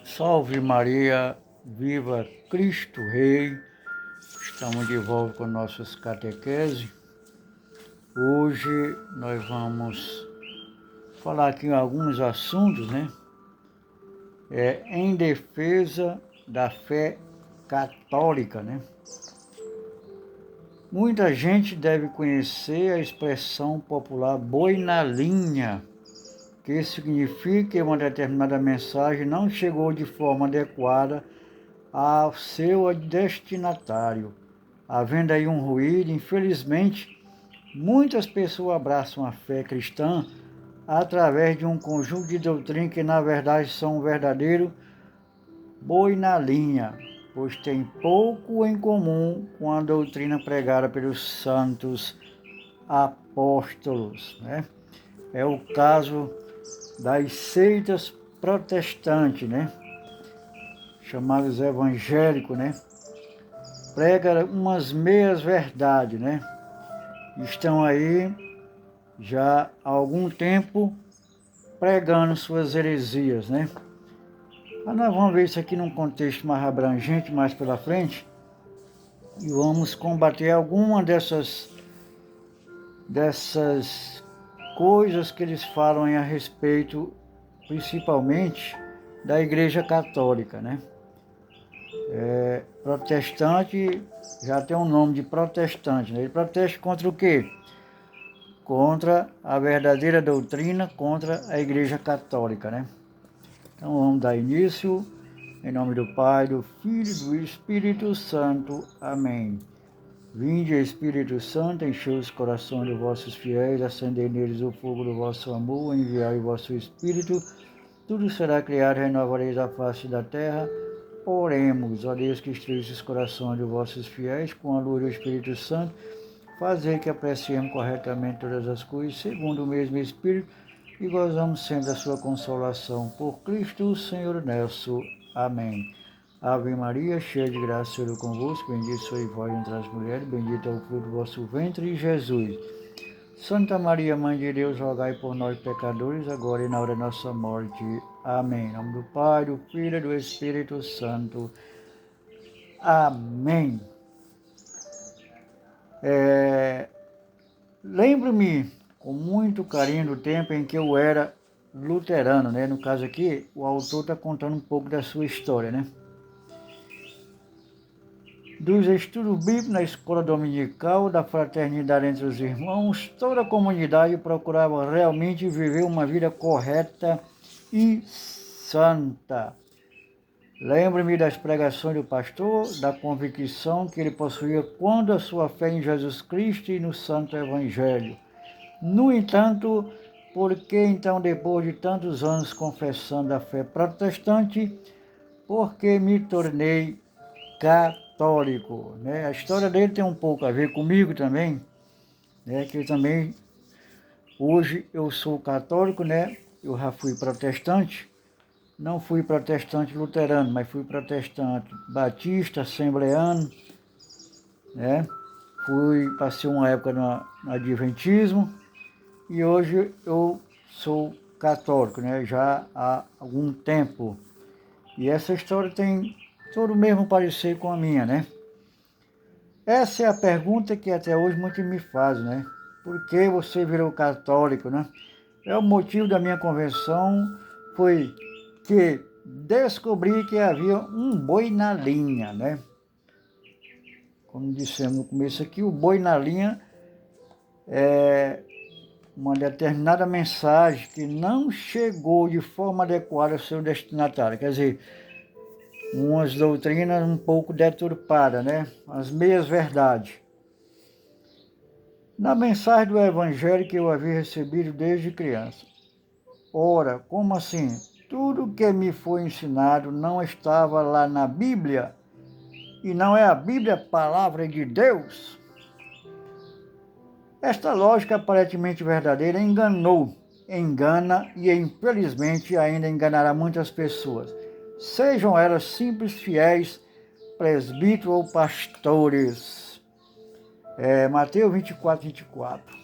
Salve Maria, viva Cristo Rei. Estamos de volta com nossos catequeses. Hoje nós vamos falar aqui alguns assuntos, em defesa da fé católica, Muita gente deve conhecer a expressão popular boi na linha, que significa que uma determinada mensagem não chegou de forma adequada ao seu destinatário. Havendo aí um ruído, infelizmente, muitas pessoas abraçam a fé cristã através de um conjunto de doutrinas que, na verdade, são um verdadeiro boi na linha, pois tem pouco em comum com a doutrina pregada pelos santos apóstolos, É o caso das seitas protestantes, chamados evangélicos, Prega umas meias verdades, Estão aí já há algum tempo pregando suas heresias, Mas nós vamos ver isso aqui num contexto mais abrangente, mais pela frente, e vamos combater alguma dessas coisas que eles falam a respeito, principalmente, da Igreja Católica, Protestante já tem um nome de protestante, Ele protesta contra o quê? Contra a verdadeira doutrina, contra a Igreja Católica, Então vamos dar início, em nome do Pai, do Filho e do Espírito Santo. Amém. Vinde, Espírito Santo, enchei os corações dos vossos fiéis, acendei neles o fogo do vosso amor, enviai o vosso Espírito, tudo será criado, renovareis a face da terra. Oremos, ó Deus, que instruísse os corações dos vossos fiéis com a luz do Espírito Santo, fazer que apreciemos corretamente todas as coisas, segundo o mesmo Espírito, e gozamos sempre da sua consolação. Por Cristo, Senhor nosso. Amém. Ave Maria, cheia de graça, o Senhor é convosco, bendita sois vós entre as mulheres, bendito é o fruto do vosso ventre, Jesus. Santa Maria, Mãe de Deus, rogai por nós, pecadores, agora e na hora da nossa morte. Amém. Em nome do Pai, do Filho e do Espírito Santo. Amém. Lembro-me com muito carinho do tempo em que eu era luterano, No caso aqui, o autor está contando um pouco da sua história, Dos estudos bíblicos na escola dominical, da fraternidade entre os irmãos, toda a comunidade procurava realmente viver uma vida correta e santa. Lembro-me das pregações do pastor, da convicção que ele possuía quanto à sua fé em Jesus Cristo e no Santo Evangelho. No entanto, por que então, depois de tantos anos confessando a fé protestante, porque me tornei católico, A história dele tem um pouco a ver comigo também, Que eu também, hoje eu sou católico, Eu já fui protestante, não fui protestante luterano, mas fui protestante batista, assembleano, Passei uma época no adventismo e hoje eu sou católico, Já há algum tempo. E essa história tem todo o mesmo parecer com a minha, Essa é a pergunta que até hoje muitos me fazem, Por que você virou católico, O motivo da minha conversão foi que descobri que havia um boi na linha, Como dissemos no começo aqui, o boi na linha é uma determinada mensagem que não chegou de forma adequada ao seu destinatário. Quer dizer, umas doutrinas um pouco deturpadas, As meias verdades. Na mensagem do Evangelho que eu havia recebido desde criança. Ora, como assim? Tudo que me foi ensinado não estava lá na Bíblia? E não é a Bíblia a palavra de Deus? Esta lógica aparentemente verdadeira engana e infelizmente ainda enganará muitas pessoas, sejam elas simples fiéis, presbíteros ou pastores. Mateus 24.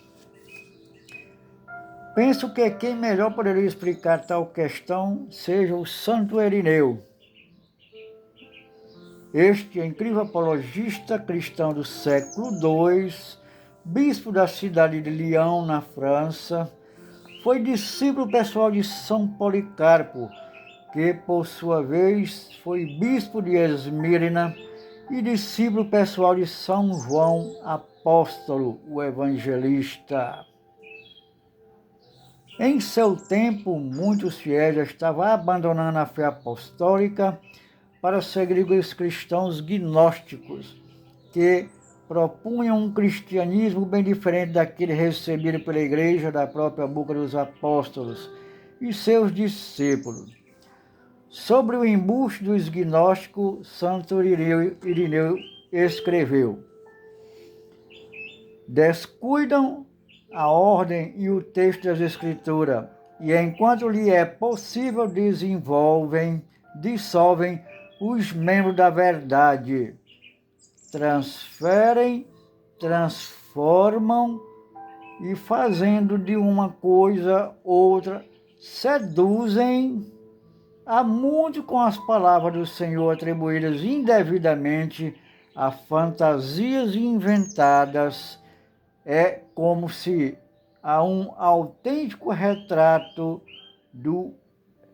Penso que quem melhor poderia explicar tal questão seja o Santo Irineu, Este incrível apologista cristão do século II, bispo da cidade de Lyon, na França, foi discípulo pessoal de São Policarpo, que, por sua vez, foi bispo de Esmirna e discípulo pessoal de São João Apóstolo, o evangelista. Em seu tempo, muitos fiéis já estavam abandonando a fé apostólica para seguir os cristãos gnósticos, que propunham um cristianismo bem diferente daquele recebido pela igreja da própria boca dos apóstolos e seus discípulos. Sobre o embuste dos gnósticos, Santo Irineu escreveu: descuidam a ordem e o texto das Escrituras, e enquanto lhe é possível dissolvem os membros da verdade, transformam e fazendo de uma coisa outra, seduzem a muito com as palavras do Senhor atribuídas indevidamente a fantasias inventadas. É como se a um autêntico retrato do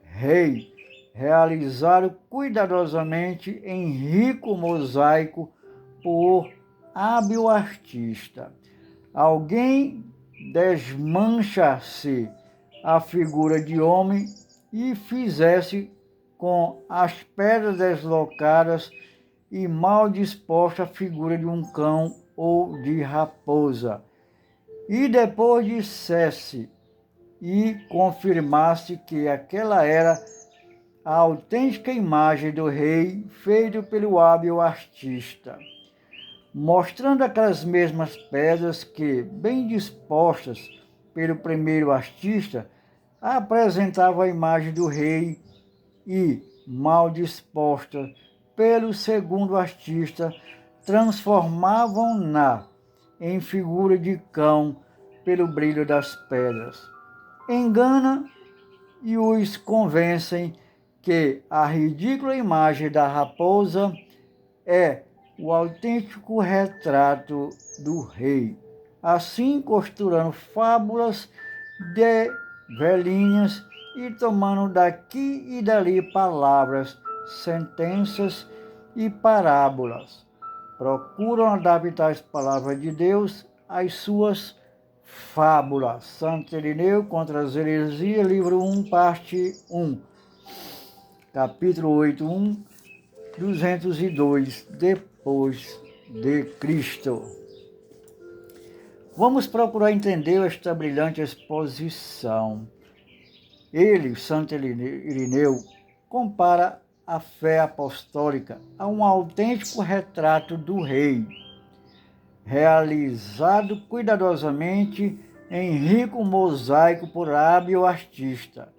rei, realizado cuidadosamente em rico mosaico por hábil artista. Alguém desmancha-se a figura de homem e fizesse com as pedras deslocadas e mal disposta a figura de um cão ou de raposa, e depois dissesse e confirmasse que aquela era a autêntica imagem do rei, feita pelo hábil artista, mostrando aquelas mesmas pedras que, bem dispostas pelo primeiro artista, apresentavam a imagem do rei e, mal disposta pelo segundo artista, transformavam-na em figura de cão pelo brilho das pedras. Engana e os convencem que a ridícula imagem da raposa é o autêntico retrato do rei. Assim, costurando fábulas de velhinhas e tomando daqui e dali palavras, sentenças e parábolas, procuram adaptar as palavras de Deus às suas fábulas. Santo Irineu contra as heresias, livro 1, parte 1, capítulo 8, 202 depois de Cristo. Vamos procurar entender esta brilhante exposição. Ele, Santo Irineu, compara a fé apostólica a um autêntico retrato do rei, realizado cuidadosamente em rico mosaico por hábil artista,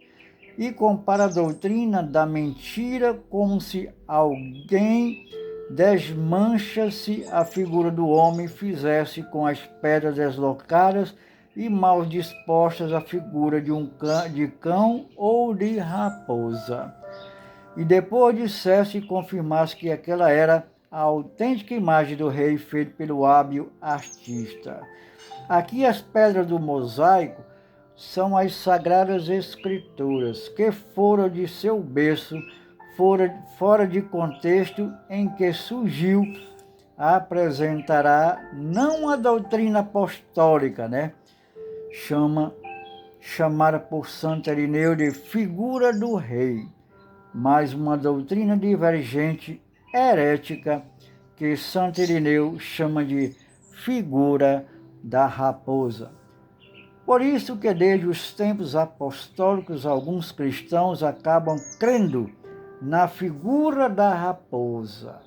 e compara a doutrina da mentira como se alguém desmancha-se a figura do homem fizesse com as pedras deslocadas e mal dispostas a figura de cão ou de raposa, e depois dissesse e confirmasse que aquela era a autêntica imagem do rei feita pelo hábil artista. Aqui as pedras do mosaico são as Sagradas Escrituras, que foram de seu berço, fora de contexto em que surgiu, apresentará não a doutrina apostólica, chamada por Santo Irineu de figura do rei, mas uma doutrina divergente, herética, que Santo Irineu chama de figura da raposa. Por isso que desde os tempos apostólicos alguns cristãos acabam crendo na figura da raposa,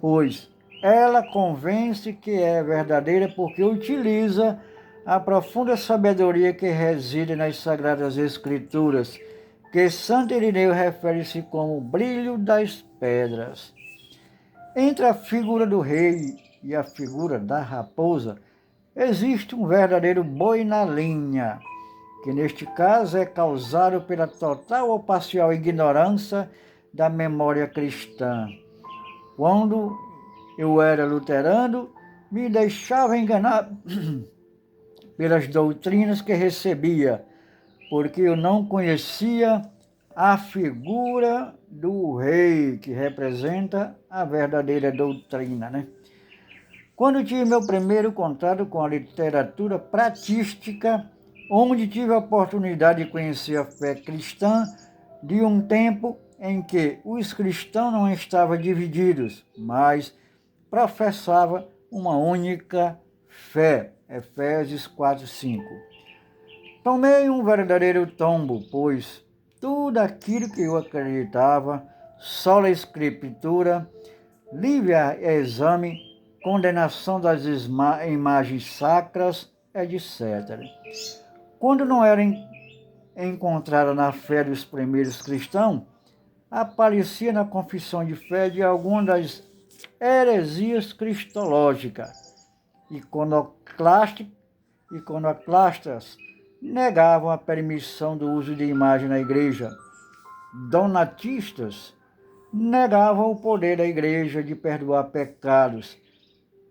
pois ela convence que é verdadeira porque utiliza a profunda sabedoria que reside nas Sagradas Escrituras, que Santo Irineu refere-se como o brilho das pedras. Entre a figura do rei e a figura da raposa, existe um verdadeiro boi na linha, que neste caso é causado pela total ou parcial ignorância da memória cristã. Quando eu era luterano, me deixava enganar pelas doutrinas que recebia, porque eu não conhecia a figura do rei, que representa a verdadeira doutrina, né? Quando tive meu primeiro contato com a literatura pratística, onde tive a oportunidade de conhecer a fé cristã de um tempo em que os cristãos não estavam divididos, mas professavam uma única fé. Efésios 4:5. Tomei um verdadeiro tombo, pois tudo aquilo que eu acreditava, sola escritura, livre exame, condenação das imagens sacras, etc. Quando não era encontrada na fé dos primeiros cristãos, aparecia na confissão de fé de algumas das heresias cristológicas. Iconoclastas negavam a permissão do uso de imagem na igreja. Donatistas negavam o poder da igreja de perdoar pecados.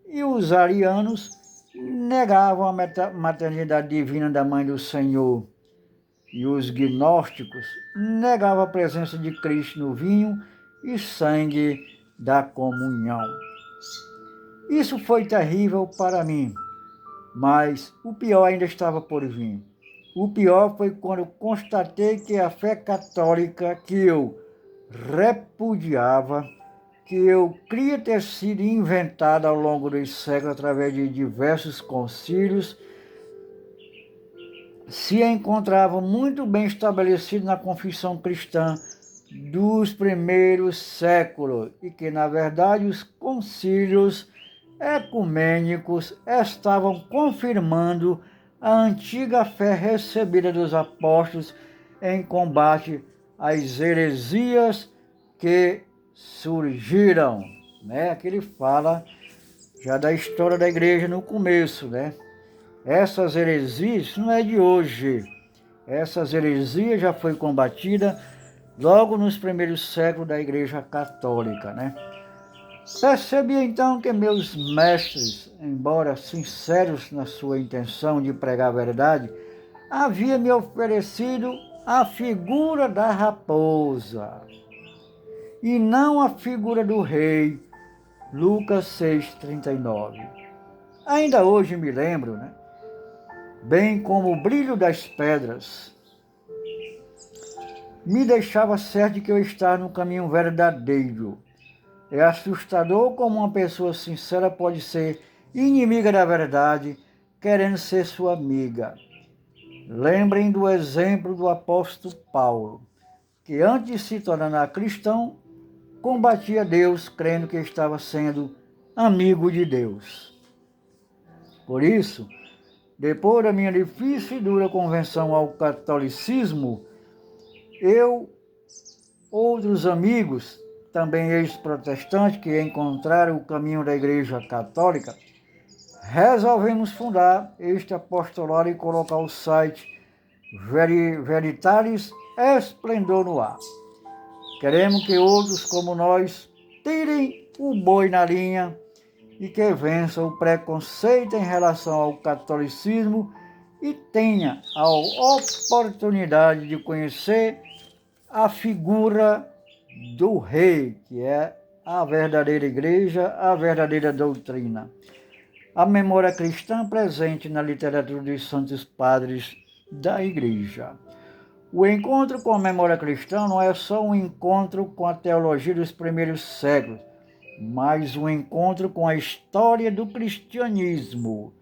E os arianos negavam a maternidade divina da Mãe do Senhor. E os gnósticos negavam a presença de Cristo no vinho e sangue da comunhão. Isso foi terrível para mim, mas o pior ainda estava por vir. O pior foi quando constatei que a fé católica que eu repudiava, que eu cria ter sido inventada ao longo dos séculos através de diversos concílios, se encontrava muito bem estabelecido na confissão cristã dos primeiros séculos e que, na verdade, os concílios ecumênicos estavam confirmando a antiga fé recebida dos apóstolos em combate às heresias que surgiram, né? Aqui ele fala já da história da igreja no começo, né? Essas heresias não é de hoje. Essas heresias já foi combatida logo nos primeiros séculos da Igreja Católica, né? Percebi então que meus mestres, embora sinceros na sua intenção de pregar a verdade, haviam me oferecido a figura da raposa e não a figura do rei. Lucas 6:39. Ainda hoje me lembro, né? Bem como o brilho das pedras, me deixava certo de que eu estava no caminho verdadeiro. É assustador como uma pessoa sincera pode ser inimiga da verdade, querendo ser sua amiga. Lembrem do exemplo do apóstolo Paulo, que antes de se tornar cristão, combatia Deus, crendo que estava sendo amigo de Deus. Por isso, depois da minha difícil e dura conversão ao catolicismo, outros amigos, também ex-protestantes, que encontraram o caminho da Igreja Católica, resolvemos fundar este apostolado e colocar o site Veritatis Esplendor no ar. Queremos que outros como nós tirem o boi na linha e que vençam o preconceito em relação ao catolicismo e tenha a oportunidade de conhecer a figura do rei, que é a verdadeira igreja, a verdadeira doutrina. A memória cristã presente na literatura dos santos padres da igreja. O encontro com a memória cristã não é só um encontro com a teologia dos primeiros séculos, mas um encontro com a história do cristianismo.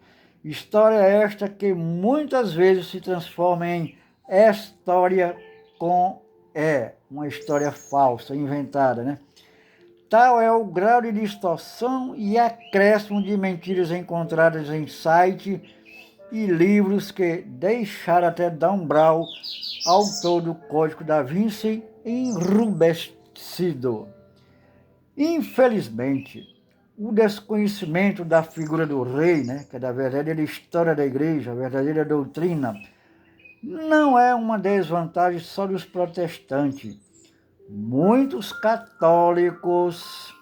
História esta que muitas vezes se transforma em história com uma história falsa, inventada, né? Tal é o grau de distorção e acréscimo de mentiras encontradas em sites e livros que deixaram até Dan Brown, autor do Código da Vinci, enrubescido. Infelizmente, o desconhecimento da figura do rei, né, que é da verdadeira história da igreja, a verdadeira doutrina, não é uma desvantagem só dos protestantes. Muitos católicos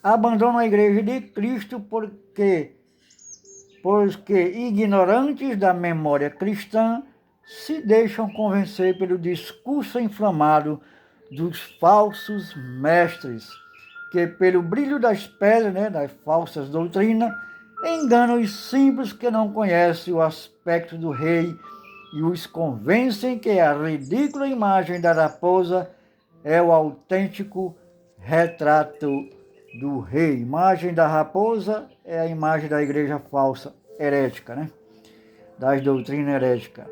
abandonam a igreja de Cristo porque ignorantes da memória cristã se deixam convencer pelo discurso inflamado dos falsos mestres, que pelo brilho das pedras, das falsas doutrinas, enganam os simples que não conhecem o aspecto do rei e os convencem que a ridícula imagem da raposa é o autêntico retrato do rei. Imagem da raposa é a imagem da igreja falsa, herética, das doutrinas heréticas.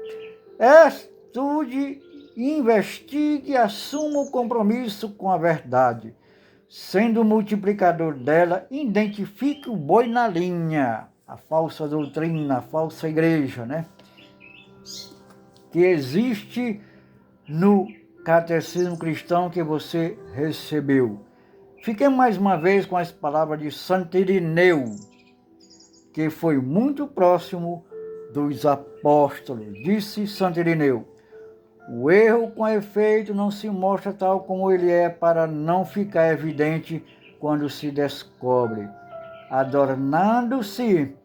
Estude, investigue e assuma o compromisso com a verdade. Sendo o multiplicador dela, identifique o boi na linha, a falsa doutrina, a falsa igreja, que existe no catecismo cristão que você recebeu. Fiquemos mais uma vez com as palavras de Santo Irineu, que foi muito próximo dos apóstolos. Disse Santo Irineu: o erro, com efeito, não se mostra tal como ele é para não ficar evidente quando se descobre, adornando-se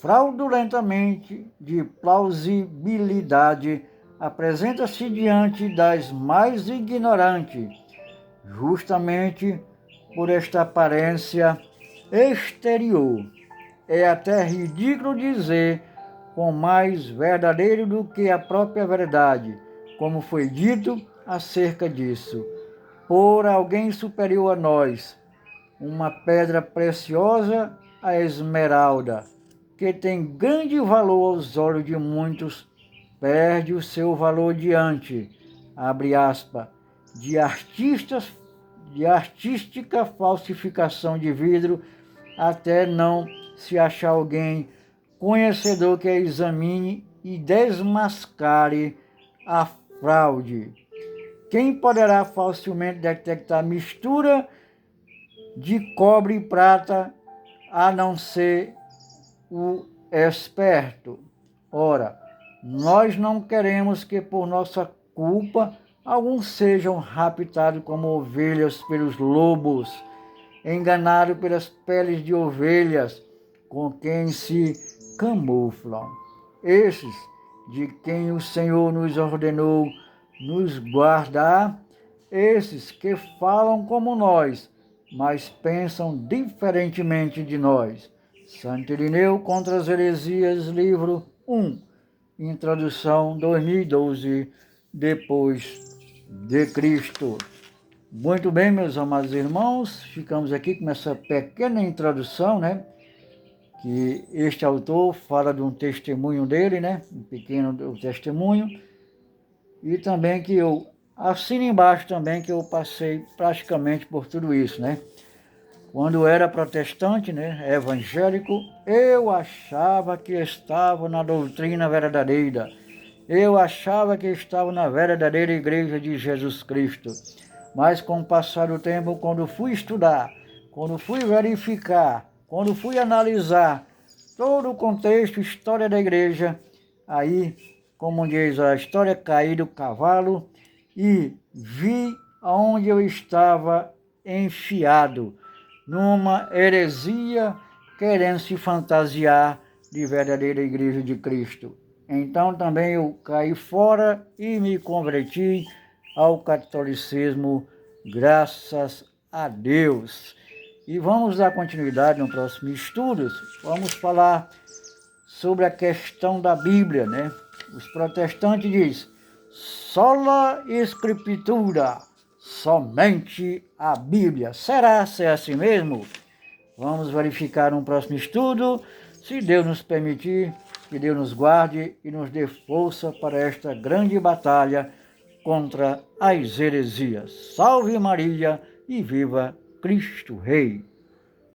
fraudulentamente de plausibilidade, apresenta-se diante das mais ignorantes, justamente por esta aparência exterior. É até ridículo dizer com mais verdadeiro do que a própria verdade, como foi dito acerca disso, por alguém superior a nós, uma pedra preciosa, a esmeralda, que tem grande valor aos olhos de muitos, perde o seu valor diante, abre aspas, de artística falsificação de vidro, até não se achar alguém conhecedor que a examine e desmascare a fraude. Quem poderá facilmente detectar mistura de cobre e prata, a não ser o esperto? Ora, nós não queremos que por nossa culpa alguns sejam raptados como ovelhas pelos lobos, enganados pelas peles de ovelhas com quem se camuflam. Esses de quem o Senhor nos ordenou nos guardar, esses que falam como nós, mas pensam diferentemente de nós. Santo Irineu contra as heresias, livro 1, introdução 2012, depois de Cristo. Muito bem, meus amados irmãos, ficamos aqui com essa pequena introdução, que este autor fala de um testemunho dele, um pequeno testemunho, e também que eu assino embaixo também que eu passei praticamente por tudo isso, Quando eu era protestante, evangélico, eu achava que estava na doutrina verdadeira, eu achava que estava na verdadeira igreja de Jesus Cristo, mas com o passar do tempo, quando fui estudar, quando fui verificar, quando fui analisar todo o contexto, história da igreja, aí, como diz a história, caí do cavalo e vi aonde eu estava enfiado, numa heresia, querendo se fantasiar de verdadeira igreja de Cristo. Então também eu caí fora e me converti ao catolicismo, graças a Deus. E vamos dar continuidade no próximo estudo. Vamos falar sobre a questão da Bíblia, Os protestantes dizem, sola escritura, somente a Bíblia. Será ser assim mesmo? Vamos verificar no próximo estudo, se Deus nos permitir, que Deus nos guarde e nos dê força para esta grande batalha contra as heresias. Salve Maria e viva Cristo Rei!